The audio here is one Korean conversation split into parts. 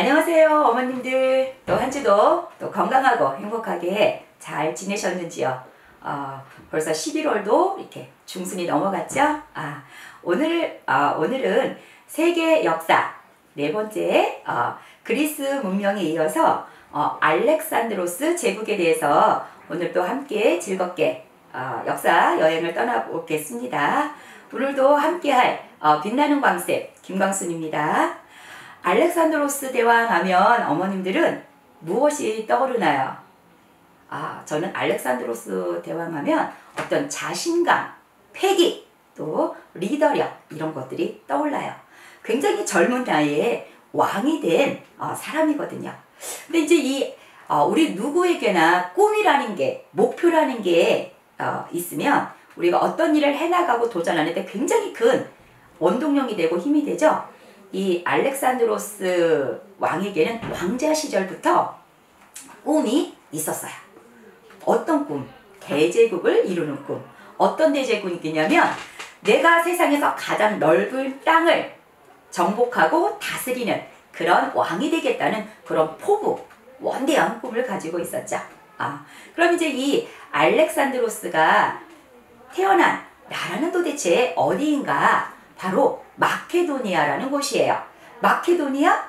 안녕하세요 어머님들. 또 한 주도 또 건강하고 행복하게 잘 지내셨는지요? 벌써 11월도 이렇게 중순이 넘어갔죠? 오늘은 세계 역사 네 번째 그리스 문명에 이어서 알렉산드로스 제국에 대해서 오늘도 함께 즐겁게 역사 여행을 떠나보겠습니다. 오늘도 함께할 빛나는 광쌤 김광순입니다. 알렉산드로스 대왕 하면 어머님들은 무엇이 떠오르나요? 저는 알렉산드로스 대왕 하면 어떤 자신감, 패기, 또 리더력 이런 것들이 떠올라요. 굉장히 젊은 나이에 왕이 된 사람이거든요. 근데 이제 우리 누구에게나 꿈이라는 게, 목표라는 게 있으면 우리가 어떤 일을 해나가고 도전하는 데 굉장히 큰 원동력이 되고 힘이 되죠. 이 알렉산드로스 왕에게는 왕자 시절부터 꿈이 있었어요. 어떤 꿈? 대제국을 이루는 꿈. 어떤 대제국이냐면 내가 세상에서 가장 넓은 땅을 정복하고 다스리는 그런 왕이 되겠다는 그런 포부, 원대한 꿈을 가지고 있었죠. 그럼 이제 이 알렉산드로스가 태어난 나라는 도대체 어디인가? 바로 마케도니아라는 곳이에요. 마케도니아?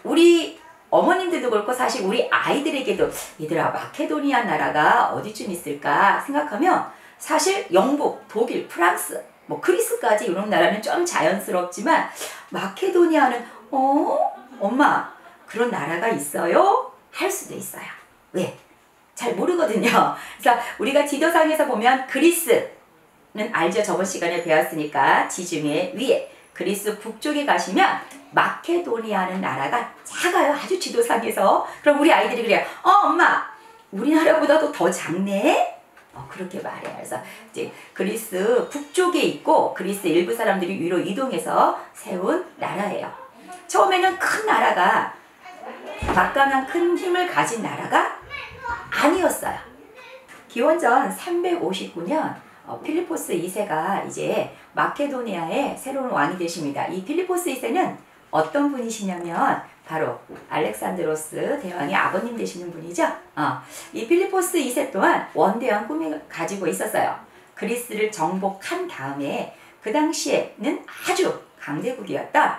우리 어머님들도 그렇고 사실 우리 아이들에게도 얘들아 마케도니아 나라가 어디쯤 있을까 생각하면 사실 영국, 독일, 프랑스, 뭐 그리스까지 이런 나라는 좀 자연스럽지만 마케도니아는 엄마 그런 나라가 있어요? 할 수도 있어요. 왜? 잘 모르거든요. 그래서 우리가 지도상에서 보면 그리스는 알죠? 저번 시간에 배웠으니까 지중해 위에 그리스 북쪽에 가시면 마케도니아는 나라가 작아요. 아주 지도상에서. 그럼 우리 아이들이 그래요. 엄마 우리나라보다도 더 작네? 그렇게 말해요. 그래서 이제 그리스 북쪽에 있고 그리스 일부 사람들이 위로 이동해서 세운 나라예요. 처음에는 큰 나라가 막강한 큰 힘을 가진 나라가 아니었어요. 기원전 359년 필리포스 2세가 이제 마케도니아의 새로운 왕이 되십니다. 이 필리포스 2세는 어떤 분이시냐면 바로 알렉산드로스 대왕의 아버님 되시는 분이죠. 이 필리포스 2세 또한 원대한 꿈을 가지고 있었어요. 그리스를 정복한 다음에 그 당시에는 아주 강대국이었던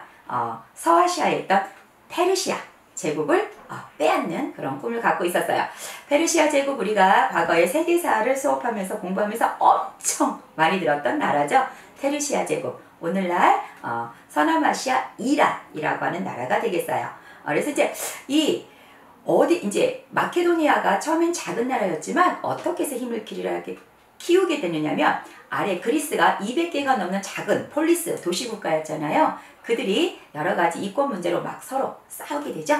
서아시아에 있던 페르시아 제국을 빼앗는 그런 꿈을 갖고 있었어요. 페르시아 제국 우리가 과거에 세계사를 수업하면서 공부하면서 엄청 많이 들었던 나라죠. 페르시아 제국. 오늘날 서남아시아 이란이라고 하는 나라가 되겠어요. 그래서 이제 이제 마케도니아가 처음엔 작은 나라였지만 어떻게 해서 힘을 키우게 되느냐면 아래 그리스가 200개가 넘는 작은 폴리스 도시국가였잖아요. 그들이 여러 가지 이권 문제로 막 서로 싸우게 되죠.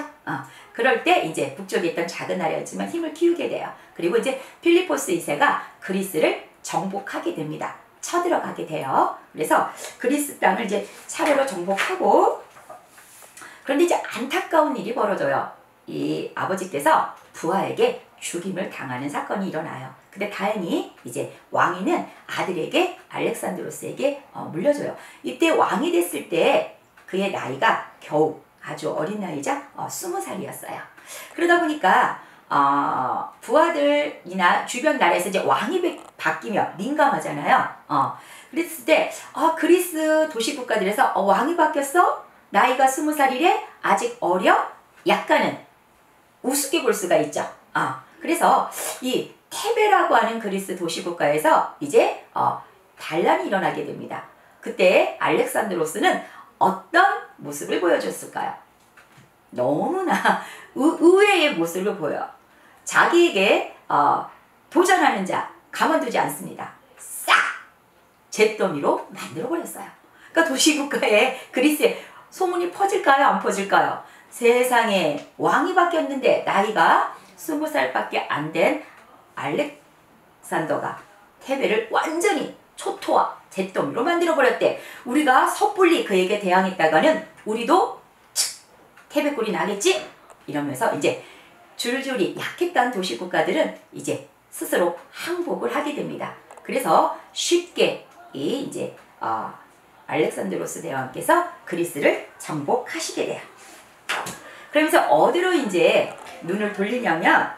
그럴 때 이제 북쪽에 있던 작은 나라였지만 힘을 키우게 돼요. 그리고 이제 필리포스 2세가 그리스를 정복하게 됩니다. 쳐들어가게 돼요. 그래서 그리스 땅을 이제 차례로 정복하고 그런데 이제 안타까운 일이 벌어져요. 이 아버지께서 부하에게 죽임을 당하는 사건이 일어나요. 근데 다행히 이제 왕위는 아들에게 알렉산드로스에게 물려줘요. 이때 왕이 됐을 때 그의 나이가 겨우 아주 어린 나이죠. 20살이었어요. 그러다 보니까 부하들이나 주변 나라에서 이제 왕이 바뀌면 민감하잖아요. 그랬을 때 그리스 도시 국가들에서 왕이 바뀌었어? 나이가 20살이래? 아직 어려? 약간은 우습게 볼 수가 있죠. 그래서 이 테베라고 하는 그리스 도시 국가에서 이제 반란이 일어나게 됩니다. 그때 알렉산드로스는 어떤 모습을 보여줬을까요? 너무나 의외의 모습을 보여. 자기에게 도전하는 자 가만두지 않습니다. 싹 잿더미로 만들어버렸어요. 그러니까 도시국가에 그리스에 소문이 퍼질까요? 안 퍼질까요? 세상에 왕이 바뀌었는데 나이가 20살밖에 안 된 알렉산더가 테베를 완전히 초토화 잿더미로 만들어버렸대. 우리가 섣불리 그에게 대항했다가는 우리도 테베 꼴이 나겠지? 이러면서 이제 줄줄이 약했던 도시국가들은 이제 스스로 항복을 하게 됩니다. 그래서 쉽게 알렉산드로스 대왕께서 그리스를 정복하시게 돼요. 그러면서 어디로 이제 눈을 돌리냐면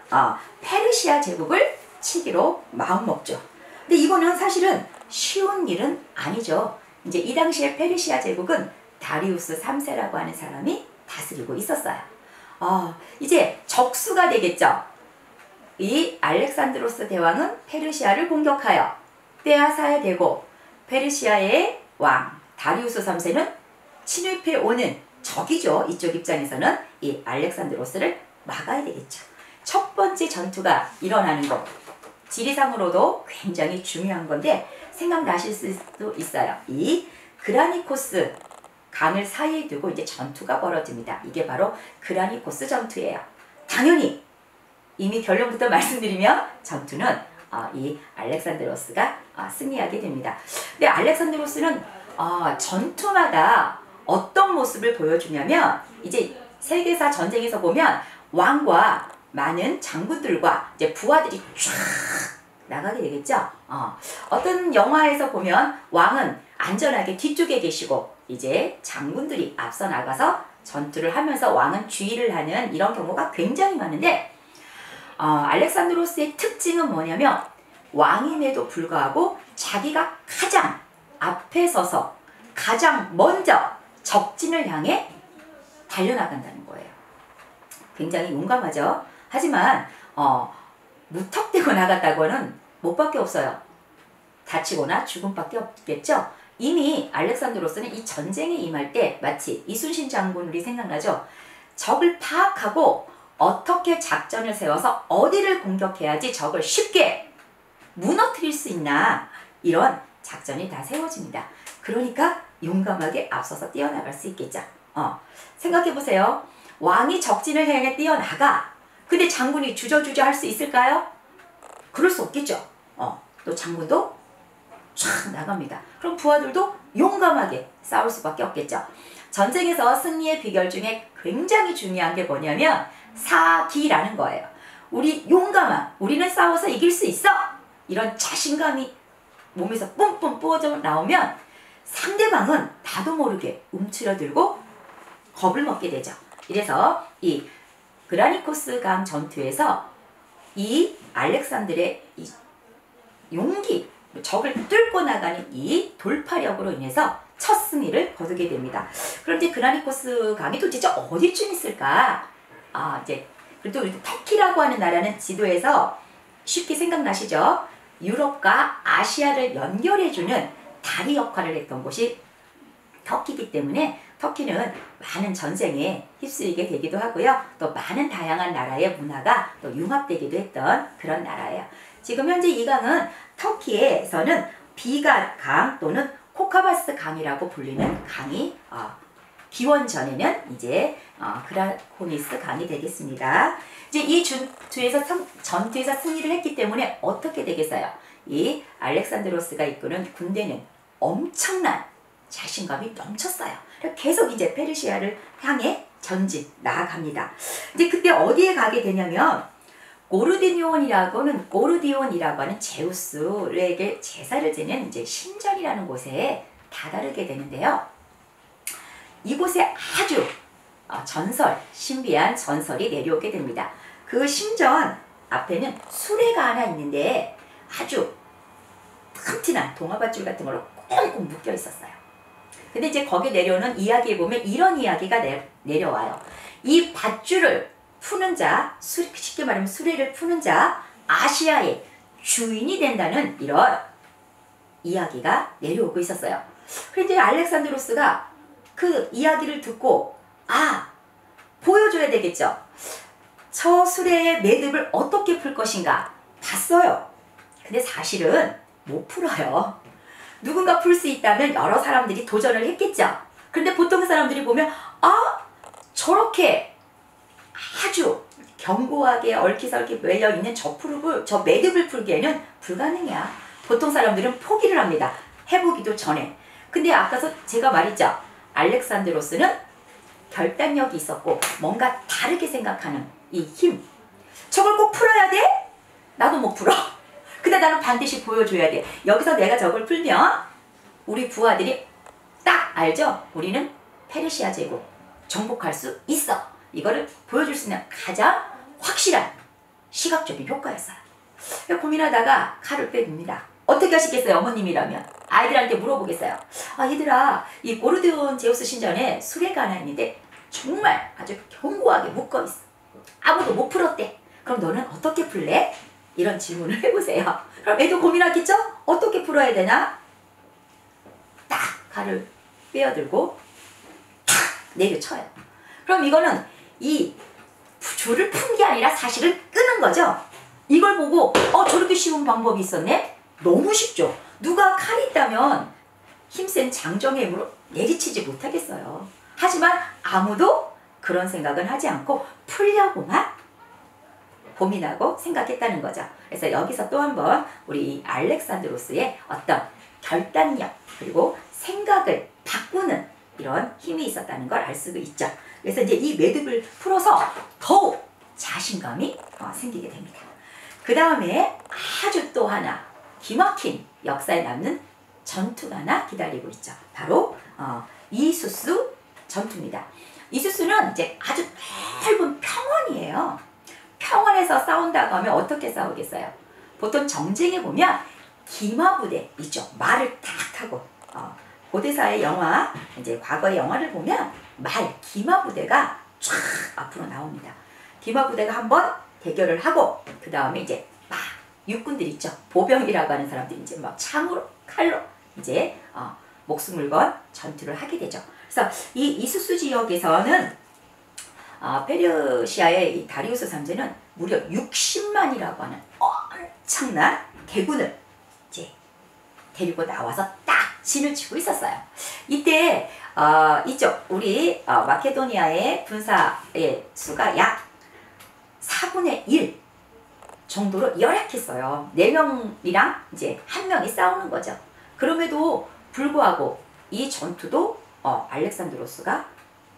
페르시아 제국을 치기로 마음먹죠. 근데 이거는 사실은 쉬운 일은 아니죠. 이제 이 당시에 페르시아 제국은 다리우스 3세라고 하는 사람이 다스리고 있었어요. 이제 적수가 되겠죠. 이 알렉산드로스 대왕은 페르시아를 공격하여 빼앗아야 되고, 페르시아의 왕 다리우스 3세는 침입해 오는 적이죠. 이쪽 입장에서는 이 알렉산드로스를 막아야 되겠죠. 첫 번째 전투가 일어나는 것, 지리상으로도 굉장히 중요한 건데 생각나실 수도 있어요. 이 그라니코스 강을 사이에 두고 이제 전투가 벌어집니다. 이게 바로 그라니코스 전투예요. 당연히 이미 결론부터 말씀드리면 전투는 이 알렉산드로스가 승리하게 됩니다. 근데 알렉산드로스는 전투마다 어떤 모습을 보여주냐면, 이제 세계사 전쟁에서 보면 왕과 많은 장군들과 이제 부하들이 쫙 나가게 되겠죠. 어떤 영화에서 보면 왕은 안전하게 뒤쪽에 계시고 이제 장군들이 앞서 나가서 전투를 하면서 왕은 주의를 하는 이런 경우가 굉장히 많은데, 알렉산드로스의 특징은 뭐냐면 왕임에도 불구하고 자기가 가장 앞에 서서 가장 먼저 적진을 향해 달려나간다는 거예요. 굉장히 용감하죠. 하지만 무턱대고 나갔다고는 못 밖에 없어요. 다치거나 죽음밖에 없겠죠. 이미 알렉산드로스는 이 전쟁에 임할 때 마치 이순신 장군이 생각나죠. 적을 파악하고 어떻게 작전을 세워서 어디를 공격해야지 적을 쉽게 무너뜨릴 수 있나, 이런 작전이 다 세워집니다. 그러니까 용감하게 앞서서 뛰어나갈 수 있겠죠. 생각해보세요. 왕이 적진을 향해 뛰어나가. 근데 장군이 주저주저 할 수 있을까요? 그럴 수 없겠죠. 또 장군도 쫙 나갑니다. 그럼 부하들도 용감하게 싸울 수밖에 없겠죠. 전쟁에서 승리의 비결 중에 굉장히 중요한 게 뭐냐면 사기라는 거예요. 우리는 싸워서 이길 수 있어! 이런 자신감이 몸에서 뿜뿜 부어져 나오면 상대방은 나도 모르게 움츠러들고 겁을 먹게 되죠. 이래서 이 그라니코스 강 전투에서 이 알렉산드의 이 용기, 적을 뚫고 나가는 이 돌파력으로 인해서 첫 승리를 거두게 됩니다. 그런데 그라니코스 강이 도대체 어디쯤 있을까? 이제 그래도 터키라고 하는 나라는 지도에서 쉽게 생각나시죠? 유럽과 아시아를 연결해주는 다리 역할을 했던 곳이 터키이기 때문에 터키는 많은 전쟁에 휩쓸리게 되기도 하고요. 또 많은 다양한 나라의 문화가 또 융합되기도 했던 그런 나라예요. 지금 현재 이 강은 터키에서는 비가 강 또는 코카바스 강이라고 불리는 강이 기원 전에는 이제 그라코니스 강이 되겠습니다. 이제 이 전투에서 승리를 했기 때문에 어떻게 되겠어요? 이 알렉산드로스가 이끄는 군대는 엄청난 자신감이 넘쳤어요. 계속 이제 페르시아를 향해 전진 나아갑니다. 이제 그때 어디에 가게 되냐면 고르디온이라고 하는 제우스에게 제사를 지는 이제 신전이라는 곳에 다다르게 되는데요. 이곳에 아주 신비한 전설이 내려오게 됩니다. 그 신전 앞에는 수레가 하나 있는데 아주 튼튼한 동아밧줄 같은 걸로 꽁꽁 묶여 있었어요. 근데 이제 거기 내려오는 이야기에 보면 이런 이야기가 내려와요. 이 밧줄을 푸는 자, 쉽게 말하면 수레를 푸는 자, 아시아의 주인이 된다는 이런 이야기가 내려오고 있었어요. 그런데 알렉산드로스가 그 이야기를 듣고 보여줘야 되겠죠. 저 수레의 매듭을 어떻게 풀 것인가 봤어요. 근데 사실은 못 풀어요. 누군가 풀 수 있다면 여러 사람들이 도전을 했겠죠. 그런데 보통 사람들이 보면 저렇게 아주 견고하게 얽히설키 매여있는 저 매듭을 풀기에는 불가능이야. 보통 사람들은 포기를 합니다. 해보기도 전에. 근데 아까서 제가 말했죠. 알렉산드로스는 결단력이 있었고 뭔가 다르게 생각하는 이 힘. 저걸 꼭 풀어야 돼? 나도 못 풀어. 근데 나는 반드시 보여줘야 돼. 여기서 내가 저걸 풀면 우리 부하들이 딱 알죠? 우리는 페르시아 제국 정복할 수 있어. 이거를 보여줄 수 있는 가장 확실한 시각적인 효과였어요. 고민하다가 칼을 빼줍니다. 어떻게 하시겠어요? 어머님이라면 아이들한테 물어보겠어요. 아, 얘들아, 이 고르데온 제우스 신전에 수레가 하나 있는데 정말 아주 견고하게 묶어있어. 아무도 못 풀었대. 그럼 너는 어떻게 풀래? 이런 질문을 해보세요. 그럼 애도 고민하겠죠? 어떻게 풀어야 되나? 딱 칼을 빼어들고 탁 내려쳐요. 그럼 이거는 이 줄을 푼 게 아니라 사실은 끄는 거죠. 이걸 보고 저렇게 쉬운 방법이 있었네? 너무 쉽죠. 누가 칼이 있다면 힘센 장정의 힘으로 내리치지 못하겠어요. 하지만 아무도 그런 생각은 하지 않고 풀려고만 고민하고 생각했다는 거죠. 그래서 여기서 또 한 번 우리 알렉산드로스의 어떤 결단력 그리고 생각을 바꾸는 이런 힘이 있었다는 걸 알 수가 있죠. 그래서 이제 이 매듭을 풀어서 더욱 자신감이 생기게 됩니다. 그 다음에 아주 또 하나 기막힌 역사에 남는 전투가 하나 기다리고 있죠. 바로 이수스 전투입니다. 이수스는 이제 아주 넓은 평원이에요. 평원에서 싸운다고 하면 어떻게 싸우겠어요? 보통 정쟁에 보면 기마부대 있죠. 말을 탁 타고 고대사의 영화, 이제 과거의 영화를 보면 기마부대가 쫙 앞으로 나옵니다. 기마부대가 한번 대결을 하고 그 다음에 이제 막 육군들 있죠. 보병이라고 하는 사람들이 이제 막 창으로 칼로 이제 목숨을 건 전투를 하게 되죠. 그래서 이 이수스 지역에서는 페르시아의 이 다리우스 3세는 무려 60만이라고 하는 엄청난 대군을 이제 데리고 나와서 딱 진을 치고 있었어요. 이때 이쪽 우리 마케도니아의 군사의 수가 약 4분의 1 정도로 열악했어요. 4명이랑 이제 1명이 싸우는 거죠. 그럼에도 불구하고 이 전투도 알렉산드로스가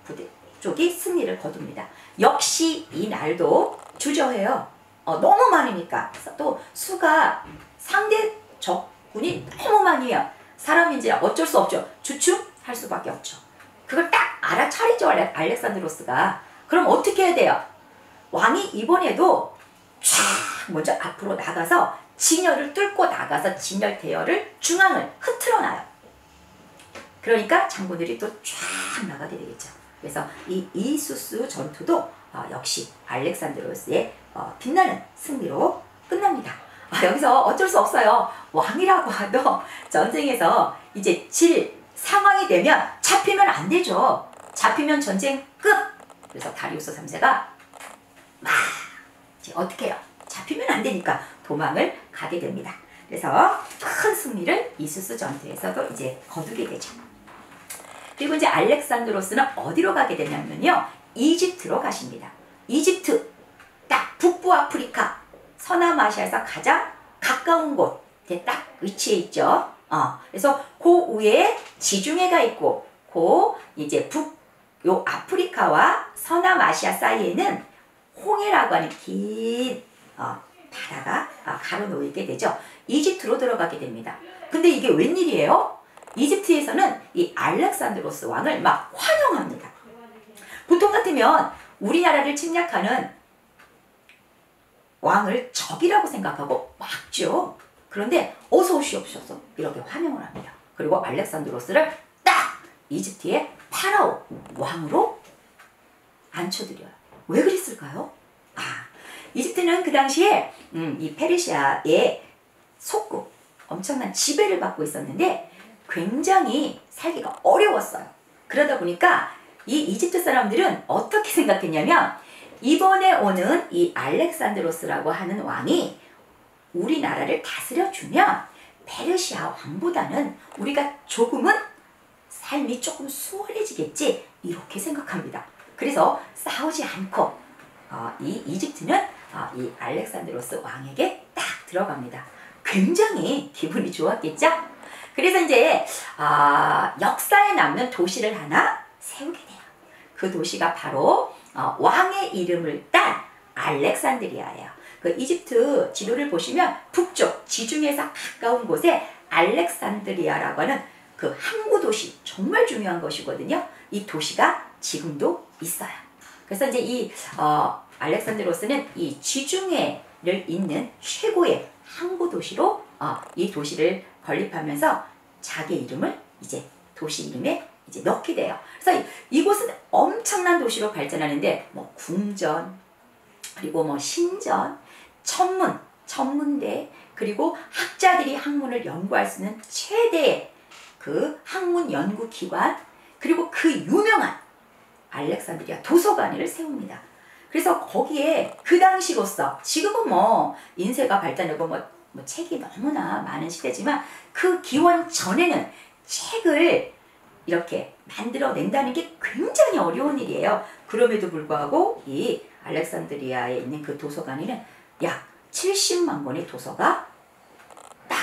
부대 쪽이 승리를 거둡니다. 역시 이 날도 주저해요. 너무 많으니까. 또 수가 상대 적군이 너무 많이에요. 사람인지 어쩔 수 없죠. 주춤할 수밖에 없죠. 그걸 딱 알아차리죠. 알렉산드로스가. 그럼 어떻게 해야 돼요? 왕이 이번에도 쫙 먼저 앞으로 나가서 진열을 뚫고 나가서 진열 대열을 중앙을 흐트러놔요. 그러니까 장군들이 또 쫙 나가게 되겠죠. 그래서 이 이수스 전투도 역시 알렉산드로스의 빛나는 승리로 끝납니다. 여기서 어쩔 수 없어요. 왕이라고 하도 전쟁에서 이제 질 상황이 되면 잡히면 안 되죠. 잡히면 전쟁 끝. 그래서 다리우스 3세가 이제 어떻게 해요? 잡히면 안 되니까 도망을 가게 됩니다. 그래서 큰 승리를 이수스 전투에서도 이제 거두게 되죠. 그리고 이제 알렉산드로스는 어디로 가게 되냐면요. 이집트로 가십니다. 이집트, 딱 북부 아프리카, 서남아시아에서 가장 가까운 곳에 딱 위치해 있죠. 그래서 그 위에 지중해가 있고, 이제 요 아프리카와 서남아시아 사이에는 홍해라고 하는 긴 바다가 가로놓이게 되죠. 이집트로 들어가게 됩니다. 근데 이게 웬일이에요? 이집트에서는 이 알렉산드로스 왕을 막 환영합니다. 보통 같으면 우리나라를 침략하는 왕을 적이라고 생각하고 막죠. 그런데 어서 오시옵소서 이렇게 환영을 합니다. 그리고 알렉산드로스를 딱 이집트의 파라오 왕으로 앉혀드려요. 왜 그랬을까요? 이집트는 그 당시에 이 페르시아의 속국, 엄청난 지배를 받고 있었는데 굉장히 살기가 어려웠어요. 그러다 보니까 이 이집트 사람들은 어떻게 생각했냐면 이번에 오는 이 알렉산드로스라고 하는 왕이 우리나라를 다스려주면 페르시아 왕보다는 우리가 조금은 삶이 조금 수월해지겠지 이렇게 생각합니다. 그래서 싸우지 않고 이 이집트는 이 알렉산드로스 왕에게 딱 들어갑니다. 굉장히 기분이 좋았겠죠? 그래서 이제 역사에 남는 도시를 하나 세우게 돼요. 그 도시가 바로 왕의 이름을 딴 알렉산드리아예요. 그 이집트 지도를 보시면 북쪽 지중해에서 가까운 곳에 알렉산드리아라고 하는 그 항구 도시, 정말 중요한 것이거든요. 이 도시가 지금도 있어요. 그래서 이제 이 알렉산드로스는 이 지중해를 잇는 최고의 항구 도시로 이 도시를 건립하면서 자기 이름을 이제 도시 이름에 이제 넣게 돼요. 그래서 이곳은 엄청난 도시로 발전하는데 뭐 궁전, 그리고 뭐 신전, 천문대, 그리고 학자들이 학문을 연구할 수 있는 최대의 그 학문 연구 기관, 그리고 그 유명한 알렉산드리아 도서관을 세웁니다. 그래서 거기에 그 당시로서, 지금은 뭐 인쇄가 발달하고 뭐 책이 너무나 많은 시대지만 그 기원 전에는 책을 이렇게 만들어낸다는 게 굉장히 어려운 일이에요. 그럼에도 불구하고 이 알렉산드리아에 있는 그 도서관에는 약 70만 권의 도서가 딱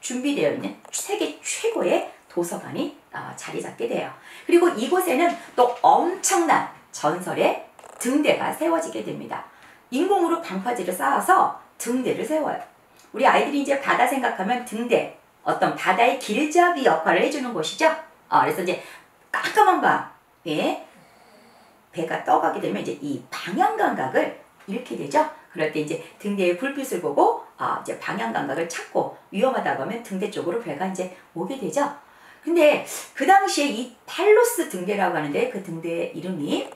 준비되어 있는 세계 최고의 도서관이 자리 잡게 돼요. 그리고 이곳에는 또 엄청난 전설의 등대가 세워지게 됩니다. 인공으로 방파제를 쌓아서 등대를 세워요. 우리 아이들이 이제 바다 생각하면 등대, 어떤 바다의 길잡이 역할을 해주는 곳이죠. 그래서 이제 깜깜한 밤에 배가 떠가게 되면 이제 이 방향 감각을 잃게 되죠. 그럴 때 이제 등대의 불빛을 보고 이제 방향 감각을 찾고 위험하다고 하면 등대 쪽으로 배가 이제 오게 되죠. 근데 그 당시에 이 팔로스 등대라고 하는데 그 등대의 이름이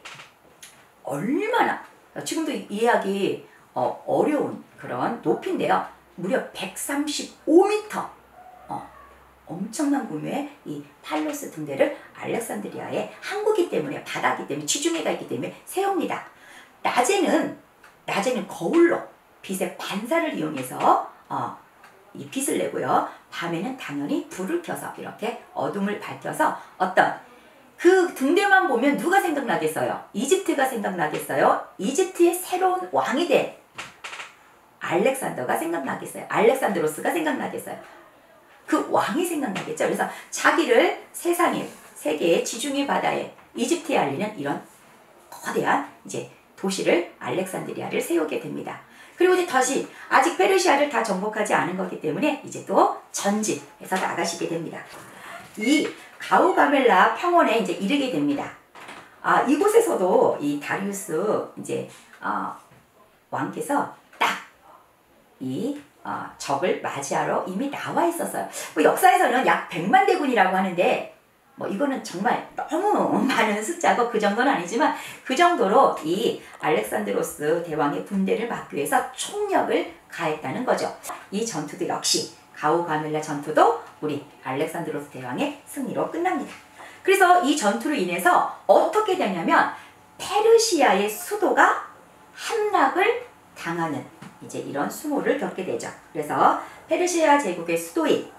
얼마나 지금도 이해하기 어려운 그런 높이인데요. 무려 135m 엄청난 규모의 이 팔로스 등대를 알렉산드리아의 항구기 때문에, 바다기 때문에, 지중해가 있기 때문에 세웁니다. 낮에는 거울로 빛의 반사를 이용해서 이 빛을 내고요. 밤에는 당연히 불을 켜서 이렇게 어둠을 밝혀서 어떤 그 등대만 보면 누가 생각나겠어요? 이집트가 생각나겠어요? 이집트의 새로운 왕이 된 알렉산더가 생각나겠어요? 알렉산드로스가 생각나겠어요? 그 왕이 생각나겠죠. 그래서 자기를 세계의 지중해 바다에 이집트에 알리는 이런 거대한 이제 도시를 알렉산드리아를 세우게 됩니다. 그리고 이제 다시 아직 페르시아를 다 정복하지 않은 거기 때문에 이제 또 전진해서 나가시게 됩니다. 이 가우가멜라 평원에 이제 이르게 됩니다. 이곳에서도 이 다리우스 이제 왕께서 딱 이 적을 맞이하러 이미 나와 있었어요. 뭐 역사에서는 약 100만 대군이라고 하는데 뭐 이거는 정말 너무 많은 숫자고 그 정도는 아니지만 그 정도로 이 알렉산드로스 대왕의 군대를 막기 위해서 총력을 가했다는 거죠. 이 전투도 역시 가우가멜라 전투도 우리 알렉산드로스 대왕의 승리로 끝납니다. 그래서 이 전투로 인해서 어떻게 되냐면 페르시아의 수도가 함락을 당하는 이제 이런 수모를 겪게 되죠. 그래서 페르시아 제국의 수도인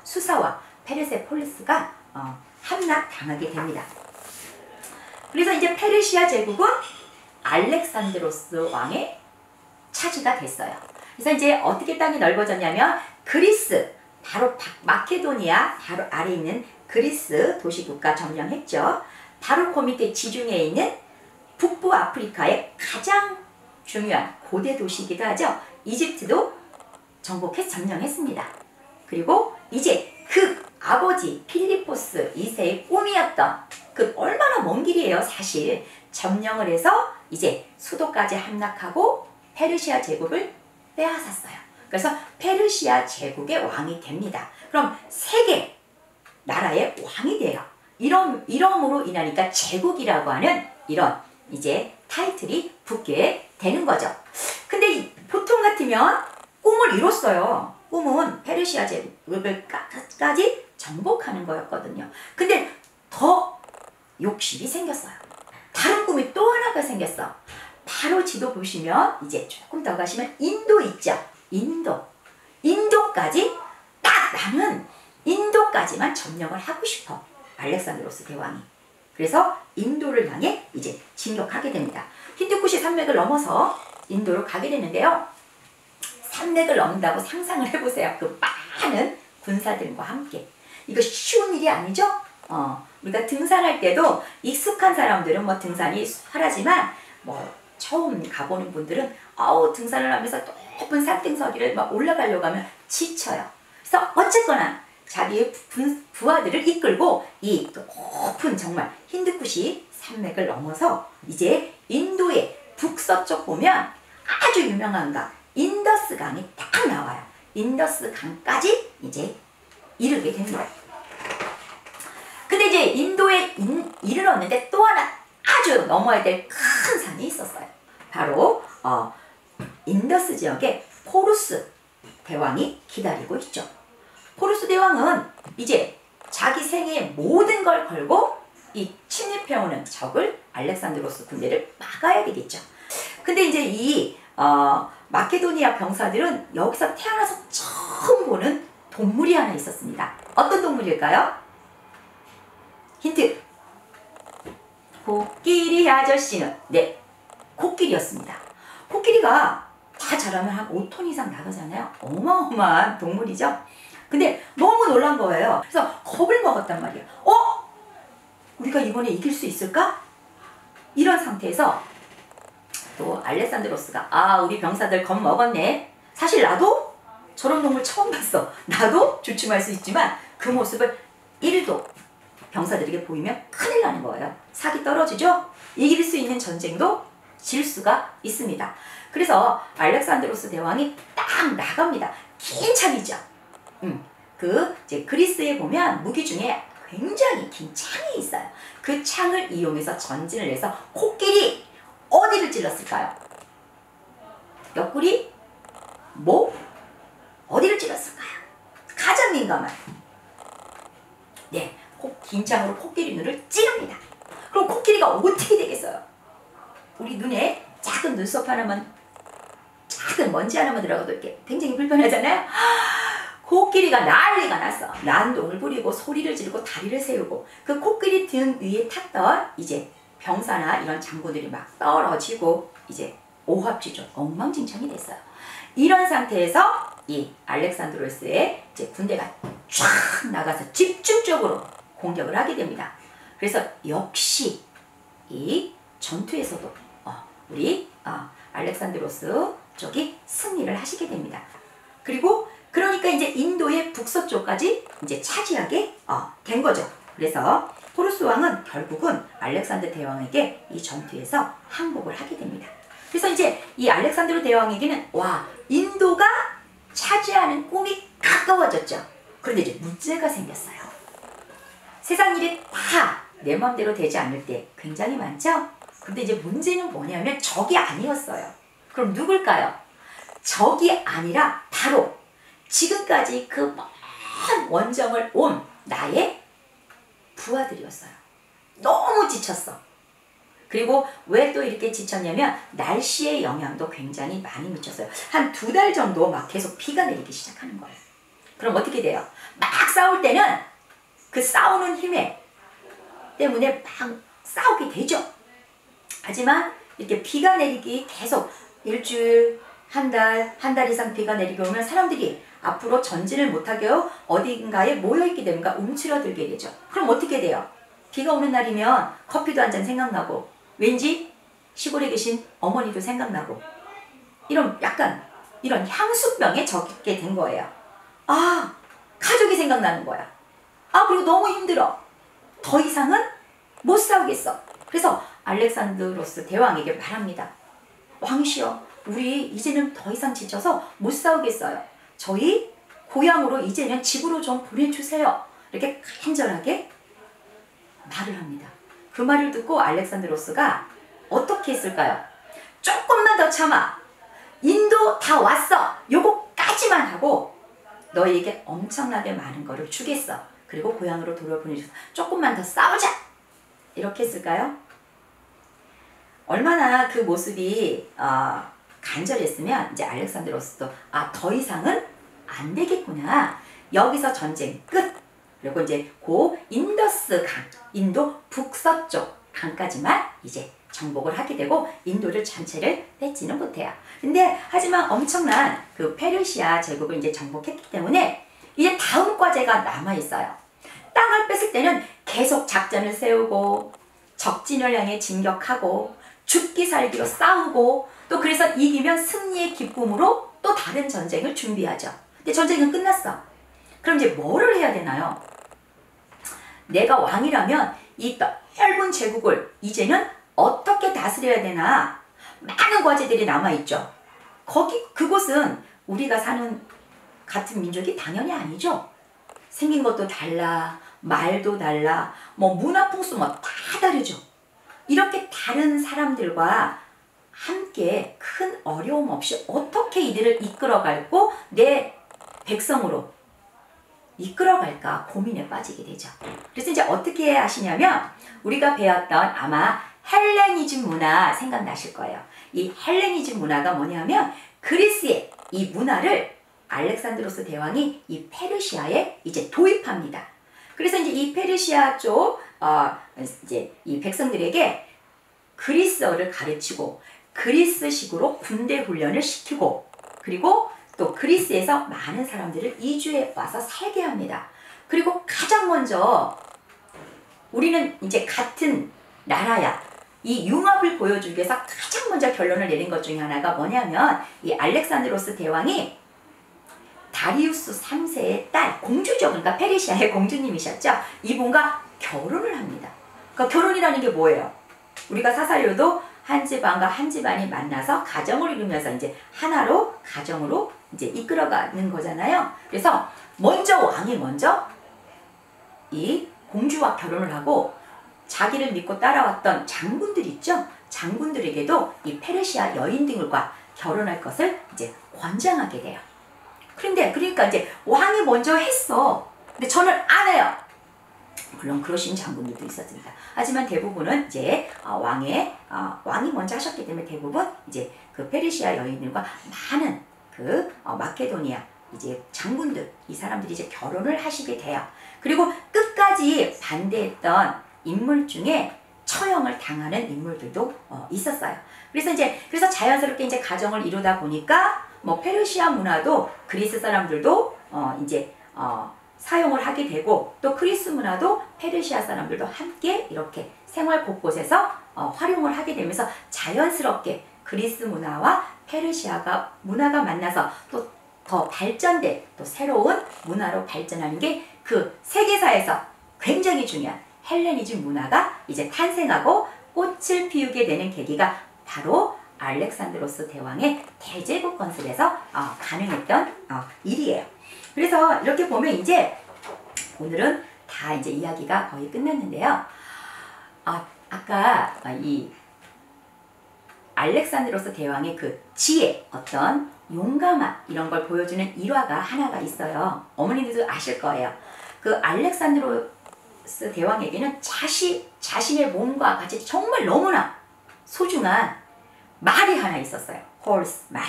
수사와 페르세폴리스가 함락당하게 됩니다. 그래서 이제 페르시아 제국은 알렉산드로스 왕의 차지가 됐어요. 그래서 이제 어떻게 땅이 넓어졌냐면 그리스, 바로 마케도니아 바로 아래 있는 그리스 도시국가 점령했죠. 바로 그 밑에 지중해에 있는 북부 아프리카의 가장 중요한 고대 도시이기도 하죠. 이집트도 점령했습니다. 그리고 이제 그 아버지 필리포스 2세의 꿈이었던 그 얼마나 먼 길이에요. 사실 점령을 해서 이제 수도까지 함락하고 페르시아 제국을 빼앗았어요. 그래서 페르시아 제국의 왕이 됩니다. 그럼 세계 나라의 왕이 돼요. 이름으로 인하니까 제국이라고 하는 이런 이제 타이틀이 붙게 되는 거죠. 근데 보통 같으면 꿈을 이뤘어요. 꿈은 페르시아 제국을 까지 정복하는 거였거든요. 근데 더 욕심이 생겼어요. 다른 꿈이 또 하나가 생겼어. 바로 지도 보시면 이제 조금 더 가시면 인도 있죠. 인도까지 딱 나는 인도까지만 점령을 하고 싶어. 알렉산드로스 대왕이. 그래서 인도를 향해 이제 진격하게 됩니다. 힌두쿠시 산맥을 넘어서 인도로 가게 되는데요. 산맥을 넘는다고 상상을 해보세요. 그 많은 군사들과 함께. 이거 쉬운 일이 아니죠? 우리가 등산할 때도 익숙한 사람들은 뭐 등산이 하라지만 뭐 처음 가보는 분들은 등산을 하면서 높은 산등서리를 막 올라가려고 하면 지쳐요. 그래서 어쨌거나 자기의 부하들을 이끌고 이 높은 정말 힌두쿠시 산맥을 넘어서 이제 인도의 북서쪽 보면 아주 유명한 강 인더스 강이 딱 나와요. 인더스 강까지 이제 이르게 되는 거예요. 근데 이제 인도에 이르렀는데 또 하나 아주 넘어야 될 큰 산이 있었어요. 바로 인더스 지역에 포루스 대왕이 기다리고 있죠. 포루스 대왕은 이제 자기 생애의 모든 걸 걸고 이 침입해오는 적을 알렉산드로스 군대를 막아야 되겠죠. 근데 이제 이 마케도니아 병사들은 여기서 태어나서 처음 보는 동물이 하나 있었습니다. 어떤 동물일까요? 힌트. 코끼리 아저씨는 네, 코끼리였습니다. 코끼리가 다 자라면 한 5톤 이상 나가잖아요. 어마어마한 동물이죠. 근데 너무 놀란 거예요. 그래서 겁을 먹었단 말이에요. 우리가 이번에 이길 수 있을까? 이런 상태에서 또 알렉산드로스가 우리 병사들 겁먹었네. 사실 나도 저런 동물 처음 봤어. 나도 주춤할 수 있지만 그 모습을 1도 병사들에게 보이면 큰일 나는 거예요. 사기 떨어지죠? 이길 수 있는 전쟁도 질 수가 있습니다. 그래서 알렉산드로스 대왕이 딱 나갑니다. 긴 창이죠. 이제 그리스에 보면 무기 중에 굉장히 긴 창이 있어요. 그 창을 이용해서 전진을 해서 코끼리 어디를 찔렀을까요? 옆구리? 목? 어디를 찔렀을까요? 가장 민감한. 네, 긴 창으로 코끼리 눈을 찌릅니다. 그럼 코끼리가 어떻게 되겠어요? 우리 눈에 작은 눈썹 하나만, 작은 먼지 하나만 들어가도 이렇게 굉장히 불편하잖아요. 코끼리가 난리가 났어. 난동을 부리고 소리를 지르고 다리를 세우고 그 코끼리 등 위에 탔던 이제 병사나 이런 장군들이 막 떨어지고 이제 오합지졸 엉망진창이 됐어요. 이런 상태에서 이 알렉산드로스의 이제 군대가 쫙 나가서 집중적으로 공격을 하게 됩니다. 그래서 역시 이 전투에서도 우리 알렉산드로스 쪽이 승리를 하시게 됩니다. 그리고 그러니까 이제 인도의 북서쪽까지 이제 차지하게 된 거죠. 그래서 포루스 왕은 결국은 알렉산드 대왕에게 이 전투에서 항복을 하게 됩니다. 그래서 이제 이 알렉산드로 대왕에게는 인도가 차지하는 꿈이 가까워졌죠. 그런데 이제 문제가 생겼어요. 세상 일이 다 내 마음대로 되지 않을 때 굉장히 많죠? 근데 이제 문제는 뭐냐면 적이 아니었어요. 그럼 누굴까요? 적이 아니라 바로 지금까지 그 먼 원정을 온 나의 부하들이었어요. 너무 지쳤어. 그리고 왜 또 이렇게 지쳤냐면 날씨의 영향도 굉장히 많이 미쳤어요. 한 2달 정도 막 계속 비가 내리기 시작하는 거예요. 그럼 어떻게 돼요? 막 싸울 때는 그 싸우는 힘에 때문에 막 싸우게 되죠. 하지만 이렇게 비가 내리기 계속 일주일, 한 달 이상 비가 내리게 오면 사람들이 앞으로 전진을 못하게 어딘가에 모여있게 되는가 움츠러들게 되죠. 그럼 어떻게 돼요? 비가 오는 날이면 커피도 한 잔 생각나고 왠지 시골에 계신 어머니도 생각나고 약간 이런 향수병에 적게 된 거예요. 가족이 생각나는 거야. 그리고 너무 힘들어. 더 이상은 못 싸우겠어. 그래서 알렉산드로스 대왕에게 말합니다. 왕이시여, 우리 이제는 더 이상 지쳐서 못 싸우겠어요. 저희 고향으로 이제는 집으로 좀 보내주세요. 이렇게 간절하게 말을 합니다. 그 말을 듣고 알렉산드로스가 어떻게 했을까요? 조금만 더 참아. 인도 다 왔어. 요거까지만 하고 너희에게 엄청나게 많은 거를 주겠어. 그리고 고향으로 돌아보내줘서 조금만 더 싸우자. 이렇게 했을까요? 얼마나 그 모습이 간절했으면 이제 알렉산드로스도 더 이상은 안 되겠구나. 여기서 전쟁 끝. 그리고 이제 고 인더스 강, 인도 북서쪽 강까지만 이제 정복을 하게 되고 인도를 전체를 뺏지는 못해요. 근데 하지만 엄청난 그 페르시아 제국을 이제 정복했기 때문에 이제 다음 과제가 남아 있어요. 땅을 뺏을 때는 계속 작전을 세우고 적진을 향해 진격하고 죽기 살기로 싸우고 또 그래서 이기면 승리의 기쁨으로 또 다른 전쟁을 준비하죠. 근데 전쟁은 끝났어. 그럼 이제 뭐를 해야 되나요? 내가 왕이라면 이 넓은 제국을 이제는 어떻게 다스려야 되나? 많은 과제들이 남아있죠. 그곳은 우리가 사는 같은 민족이 당연히 아니죠. 생긴 것도 달라, 말도 달라, 뭐 문화 풍수 뭐 다 다르죠. 이렇게 다른 사람들과 함께 큰 어려움 없이 어떻게 이들을 이끌어갈고 내 백성으로 이끌어갈까 고민에 빠지게 되죠. 그래서 이제 어떻게 하시냐면 우리가 배웠던 아마 헬레니즘 문화 생각나실 거예요. 이 헬레니즘 문화가 뭐냐면 그리스의 이 문화를 알렉산드로스 대왕이 이 페르시아에 이제 도입합니다. 그래서 이제 이 페르시아 쪽 이제 이 백성들에게 그리스어를 가르치고 그리스식으로 군대 훈련을 시키고 그리고 또 그리스에서 많은 사람들을 이주해 와서 살게 합니다. 그리고 가장 먼저 우리는 이제 같은 나라야. 이 융합을 보여주기 위해서 가장 먼저 결론을 내린 것 중에 하나가 뭐냐면 이 알렉산드로스 대왕이 다리우스 3세의 딸, 공주죠. 그러니까 페르시아의 공주님이셨죠. 이분과 결혼을 합니다. 그러니까 결혼이라는 게 뭐예요? 우리가 사사료도 한 집안과 한 집안이 만나서 가정을 이루면서 이제 하나로 가정으로 이제 이끌어가는 거잖아요. 그래서 왕이 먼저 이 공주와 결혼을 하고 자기를 믿고 따라왔던 장군들 있죠. 장군들에게도 이 페르시아 여인들과 결혼할 것을 이제 권장하게 돼요. 그러니까 이제 왕이 먼저 했어. 근데 저는 안 해요. 물론 그러신 장군들도 있었습니다. 하지만 대부분은 이제 왕이 먼저 하셨기 때문에 대부분 이제 그 페르시아 여인들과 많은 그 마케도니아 이제 장군들 이 사람들이 이제 결혼을 하시게 돼요. 그리고 끝까지 반대했던 인물 중에 처형을 당하는 인물들도 있었어요. 그래서 자연스럽게 이제 가정을 이루다 보니까 뭐 페르시아 문화도 그리스 사람들도 이제 사용을 하게 되고 또 그리스 문화도 페르시아 사람들도 함께 이렇게 생활 곳곳에서 활용을 하게 되면서 자연스럽게 그리스 문화와 페르시아가 문화가 만나서 또 더 발전된 또 새로운 문화로 발전하는 게 그 세계사에서 굉장히 중요한 헬레니즘 문화가 이제 탄생하고 꽃을 피우게 되는 계기가 바로 알렉산드로스 대왕의 대제국 건설에서 가능했던 일이에요. 그래서 이렇게 보면 이제 오늘은 다 이제 이야기가 거의 끝났는데요. 아까 이 알렉산드로스 대왕의 그 지혜, 어떤 용감함 이런 걸 보여주는 일화가 하나가 있어요. 어머니들도 아실 거예요. 그 알렉산드로스 대왕에게는 자신의 몸과 같이 정말 너무나 소중한 말이 하나 있었어요. horse, 말.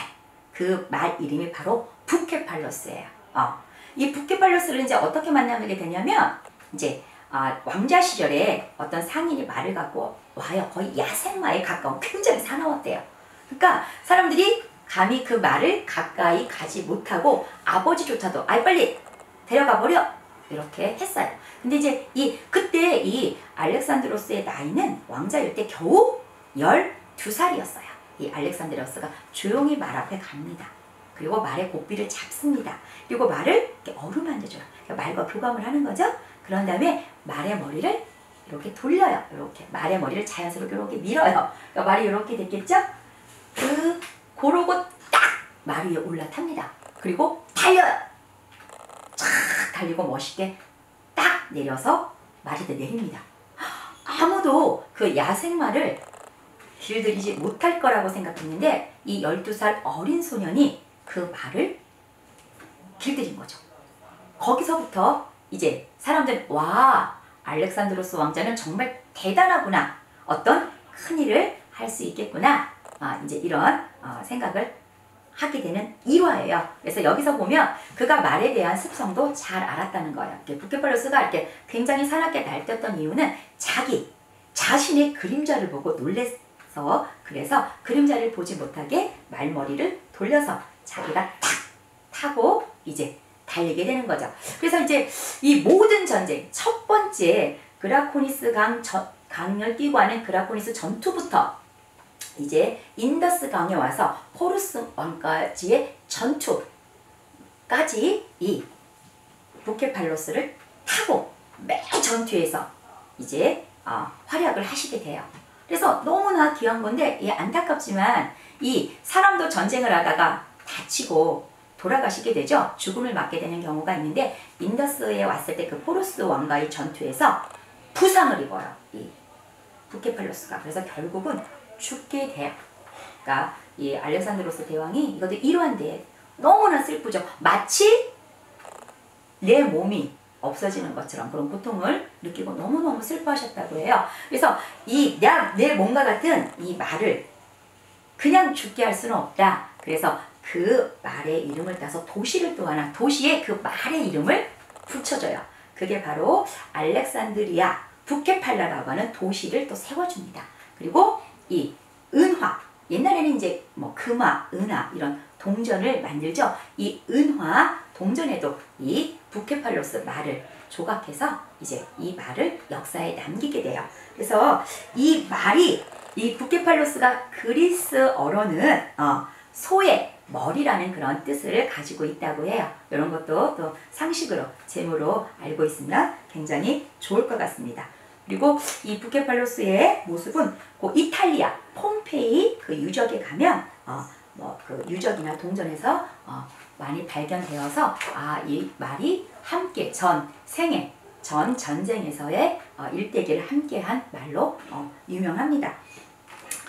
그 말 이름이 바로 부케팔러스예요. 이 부케팔러스를 이제 어떻게 만나게 되냐면 이제 왕자 시절에 어떤 상인이 말을 갖고 와요. 거의 야생마에 가까운 굉장히 사나웠대요. 그러니까 사람들이 감히 그 말을 가까이 가지 못하고 아버지조차도 빨리 데려가 버려 이렇게 했어요. 근데 이제 그때 이 알렉산드로스의 나이는 왕자일 때 겨우 12살이었어요. 이 알렉산드로스가 조용히 말 앞에 갑니다. 그리고 말의 고삐를 잡습니다. 그리고 말을 이렇게 어루만져줘요. 그러니까 말과 교감을 하는 거죠. 그런 다음에 말의 머리를 이렇게 돌려요. 이렇게 말의 머리를 자연스럽게 이렇게 밀어요. 그러니까 말이 이렇게 됐겠죠? 그러고 딱 말 위에 올라탑니다. 그리고 달려요. 쫙 달리고 멋있게 딱 내려서 말이 내립니다. 아무도 그 야생말을 길들이지 못할 거라고 생각했는데 이 12살 어린 소년이 그 말을 길들인 거죠. 거기서부터 이제 사람들은 와, 알렉산드로스 왕자는 정말 대단하구나. 어떤 큰 일을 할 수 있겠구나. 이제 이런 생각을 하게 되는 일화예요. 그래서 여기서 보면 그가 말에 대한 습성도 잘 알았다는 거예요. 부케팔러스가 이렇게 굉장히 사납게 날뛰었던 이유는 자신의 그림자를 보고 놀래서 그래서 그림자를 보지 못하게 말머리를 돌려서 자기가 탁 타고 이제 달리게 되는 거죠. 그래서 이제 이 모든 전쟁, 첫 번째 그라코니스 강을 끼고 하는 그라코니스 전투부터 이제 인더스 강에 와서 포루스 왕까지의 전투까지 이 부케팔로스를 타고 매 전투에서 이제 활약을 하시게 돼요. 그래서 너무나 귀한 건데 안타깝지만 이 사람도 전쟁을 하다가 다치고 돌아가시게 되죠. 죽음을 맞게 되는 경우가 있는데 인더스에 왔을 때 그 포루스 왕과의 전투에서 부상을 입어요. 이 부케팔로스가. 그래서 결국은 죽게 돼요. 그러니까 이 알렉산드로스 대왕이 이것도 이러한데 너무나 슬프죠. 마치 내 몸이 없어지는 것처럼 그런 고통을 느끼고 너무너무 슬퍼하셨다고 해요. 그래서 내 몸과 같은 이 말을 그냥 죽게 할 수는 없다. 그래서 그 말의 이름을 따서 도시를 또 하나, 도시에 그 말의 이름을 붙여줘요. 그게 바로 알렉산드리아 부케팔라라고 하는 도시를 또 세워줍니다. 그리고 이 은화, 옛날에는 이제 뭐 금화, 은화 이런 동전을 만들죠. 이 은화 동전에도 이 부케팔로스 말을 조각해서 이제 이 말을 역사에 남기게 돼요. 그래서 이 말이 이 부케팔로스가 그리스어로는 소의 머리라는 그런 뜻을 가지고 있다고 해요. 이런 것도 또 상식으로 재무로 알고 있으면 굉장히 좋을 것 같습니다. 그리고 이 부케팔로스의 모습은 그 이탈리아 폼페이 그 유적에 가면 뭐 그 유적이나 동전에서 많이 발견되어서 이 말이 함께 전생에 전 전쟁에서의 일대기를 함께한 말로 유명합니다.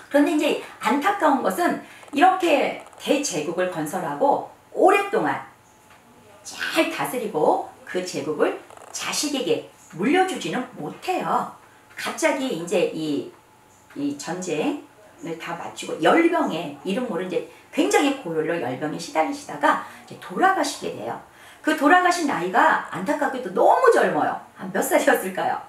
그런데 이제 안타까운 것은 이렇게 대제국을 건설하고 오랫동안 잘 다스리고 그 제국을 자식에게 물려주지는 못해요. 갑자기 이제 이 전쟁을 다 마치고 열병에 이름 모른 이제 굉장히 고열로 열병에 시달리시다가 이제 돌아가시게 돼요. 그 돌아가신 나이가 안타깝게도 너무 젊어요. 한 몇 살이었을까요?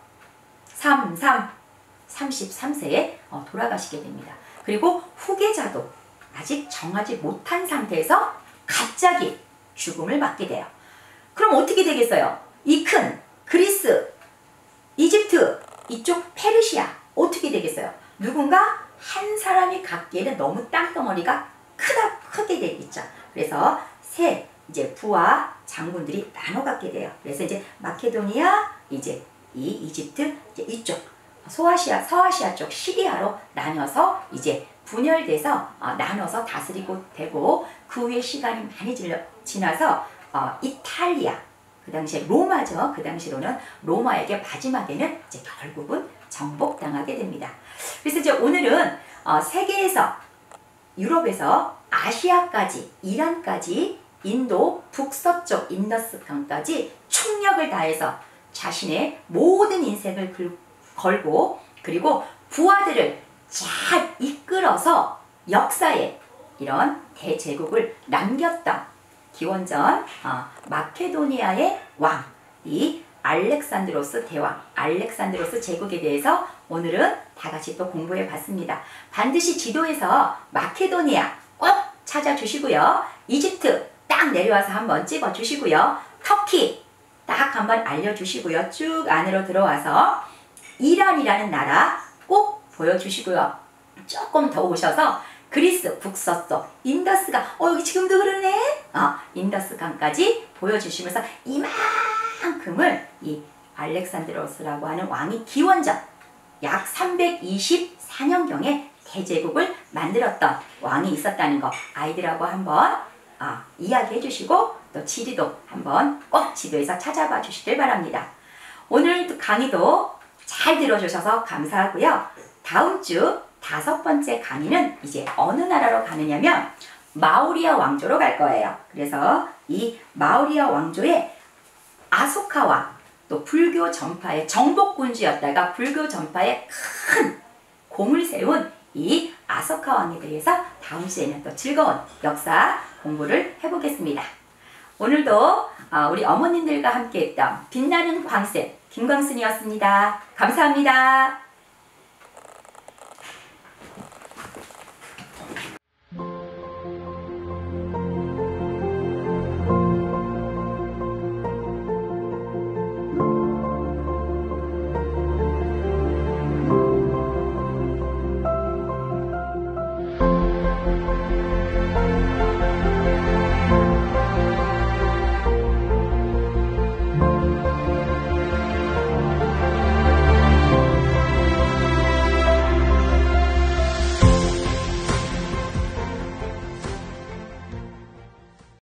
33세에 돌아가시게 됩니다. 그리고 후계자도 아직 정하지 못한 상태에서 갑자기 죽음을 맞게 돼요. 그럼 어떻게 되겠어요? 이 큰 그리스, 이집트, 이쪽 페르시아 어떻게 되겠어요? 누군가 한 사람이 갖기에는 너무 땅덩어리가 크게 되겠죠. 그래서 새 이제 부하 장군들이 나눠 갖게 돼요. 그래서 이제 마케도니아, 이제 이 이집트, 이제 이쪽 서아시아 쪽 시리아로 나눠서 이제 분열돼서 나눠서 다스리고 되고 그 후에 시간이 많이 지나서 이탈리아, 그 당시에 로마죠. 그 당시로는 로마에게 마지막에는 이제 결국은 정복당하게 됩니다. 그래서 이제 오늘은 세계에서 유럽에서 아시아까지, 이란까지, 인도 북서쪽 인더스강까지 총력을 다해서 자신의 모든 인생을 걸고 그리고 부하들을 잘 이끌어서 역사에 이런 대제국을 남겼던 기원전 마케도니아의 왕, 이 알렉산드로스 대왕, 알렉산드로스 제국에 대해서 오늘은 다 같이 또 공부해 봤습니다. 반드시 지도에서 마케도니아 꼭 찾아주시고요. 이집트 딱 내려와서 한번 찍어 주시고요. 터키 딱 한번 알려주시고요. 쭉 안으로 들어와서 이란이라는 나라 꼭 보여주시고요. 조금 더 오셔서 그리스 북서쪽 인더스강 여기 지금도 흐르네. 인더스 강까지 보여주시면서 이만큼을 이 알렉산드로스라고 하는 왕이 기원전 약 324년경에 대제국을 만들었던 왕이 있었다는 거 아이들하고 한번 이야기해 주시고 또 지리도 한번 꼭 지도에서 찾아봐 주시길 바랍니다. 오늘 강의도 잘 들어주셔서 감사하고요. 다음 주 5번째 강의는 이제 어느 나라로 가느냐면 마우리아 왕조로 갈 거예요. 그래서 이 마우리아 왕조의 아소카와 또 불교 전파의 정복군주였다가 불교 전파에 큰 공을 세운 이 아소카 왕에 대해서 다음 시에는 또 즐거운 역사 공부를 해보겠습니다. 오늘도 우리 어머님들과 함께 했던 빛나는 광쌤 김광순이었습니다. 감사합니다.